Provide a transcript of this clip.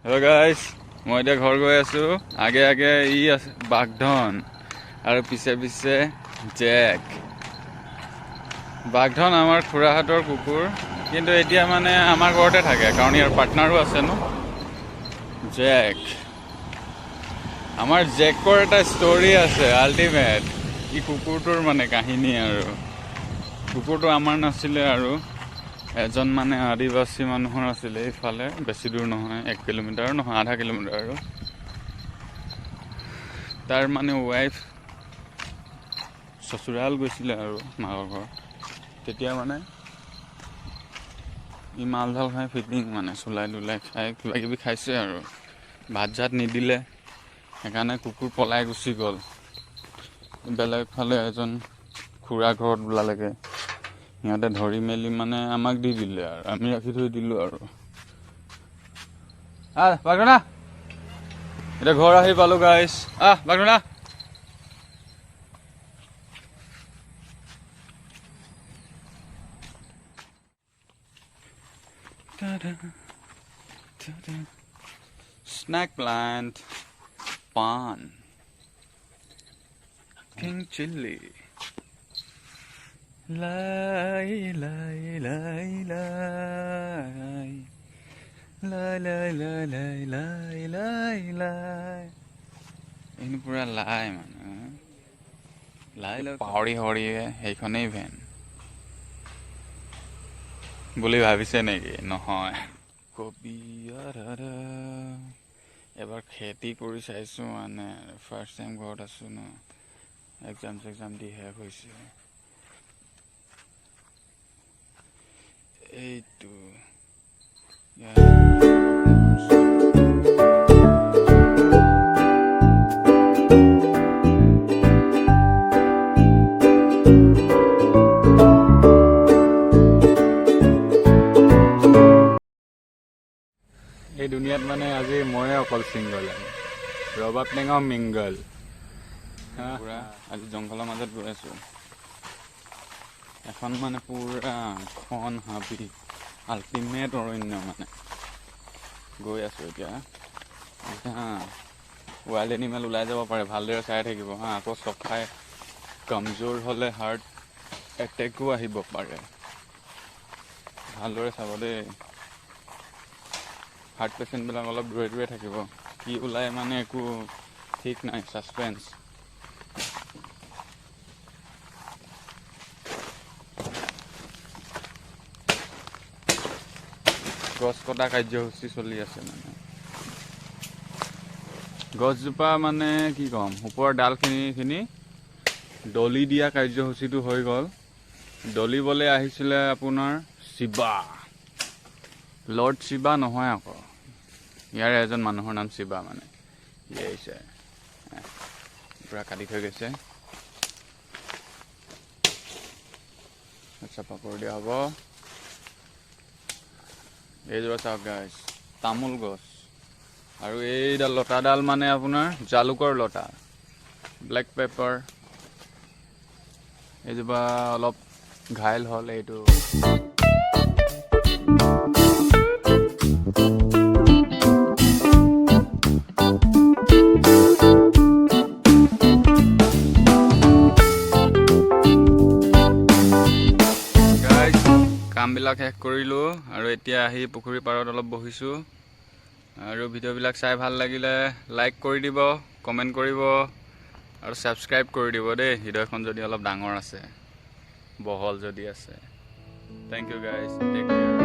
Hello' guys, মই এতিয়া ঘৰ গৈ আছোঁ। আগে আগে ই আছে বাঘধন আৰু পিছে পিছে জেক। বাঘধন আমাৰ খুৰাহঁতৰ কুকুৰ, কিন্তু এতিয়া মানে আমাৰ ঘৰতে থাকে কাৰণ ইয়াৰ পাৰ্টনাৰো আছে ন। জেক, আমাৰ জেকৰ এটা ষ্টৰি আছে আল্টিমেট। ই কুকুৰটোৰ মানে কাহিনী আৰু কুকুৰটো আমাৰ নাছিলে আৰু এজন মানে আদিবাসী মানুহৰ আছিলে এইফালে, বেছি দূৰ নহয়, 1 কিলোমিটাৰ নহয়, আধা কিলোমিটাৰ আৰু। তাৰ মানে ৱাইফ চচুৰাল গৈছিলে আৰু মাকৰ ঘৰ। তেতিয়া মানে ই মাল ঢাল খাই ফিটিং মানে চুলাই তুলাই খাই কিবা কিবি খাইছে আৰু ভাত চাত নিদিলে, সেইকাৰণে কুকুৰ পলাই গুচি গ'ল। বেলেগ ফালে এজন খুৰা ঘৰত ওলালেগৈ, সিহঁতে ধৰি মেলি মানে আমাক দি দিলে আৰু আমি ৰাখি থৈ দিলোঁ আৰু। বাঘধনা, এতিয়া ঘৰ আহি পালোঁ গাইজ। বাঘধনা, স্নেক প্লান্ট, পান, কিং চিল্লি, লাই লাই লাই লাই লাই লাই লাই লাই লাই লাই লাই। এইখিনি পুৰা লাই মানে লাই লাই পাহৰি হৰিয়ে সেইখনেই ভেন বুলি ভাবিছে নেকি? নহয়। কবি এবাৰ খেতি কৰি চাইছোঁ মানে, ফাৰ্ষ্ট টাইম ঘৰত আছোঁ ন, এক্সাম দি শেষ হৈছে। এইটো এই দুনিয়াত মানে আজি ময়ে অকল ছিংগল, ৰবাব টেঙাও মিংগল। পুৰা আজি জংঘলৰ মাজত গৈ আছোঁ। এখন মানে পুৰা খন হাবি, আল্টিমেট অৰণ্য মানে গৈ আছোঁ এতিয়া। ৱাইল্ড এনিমেল ওলাই যাব পাৰে, ভালদৰে চাই থাকিব আকৌ চক খাই কমজোৰ হ'লে হাৰ্ট এটেকো আহিব পাৰে, ভালদৰে চাব দেই। হাৰ্ট পেচেণ্টবিলাক অলপ দূৰে দূৰে থাকিব, কি ওলাই মানে একো ঠিক নাই, ছাছপেঞ্চ। গছ কটা কাৰ্যসূচী চলি আছে মানে। গছজোপা মানে কি ক'ম, ওপৰৰ ডালখিনি দলি দিয়া কাৰ্যসূচীটো হৈ গ'ল। দলিবলৈ আহিছিলে আপোনাৰ শিৱা, লৰ্ড শিৱা নহয় আকৌ, ইয়াৰে এজন মানুহৰ নাম শিৱা মানে। সি আহিছে, পূৰা কাটি থৈ গৈছে, চাফা কৰি দিয়া হ'ব। এইজোপা চাওক গাইজ, তামোল গছ, আৰু এইডাল লতাডাল মানে আপোনাৰ জালুকৰ লতা, ব্লেক পেপাৰ। এইজোপা অলপ ঘাইল হ'ল, এইটো কামবিলাক শেষ কৰিলোঁ আৰু এতিয়া আহি পুখুৰী পাৰত অলপ বহিছোঁ। আৰু ভিডিঅ'বিলাক চাই ভাল লাগিলে লাইক কৰি দিব, কমেণ্ট কৰিব আৰু ছাবস্ক্ৰাইব কৰি দিব দেই, হৃদয়খন যদি অলপ ডাঙৰ আছে, বহল যদি আছে। Thank you guys, take care.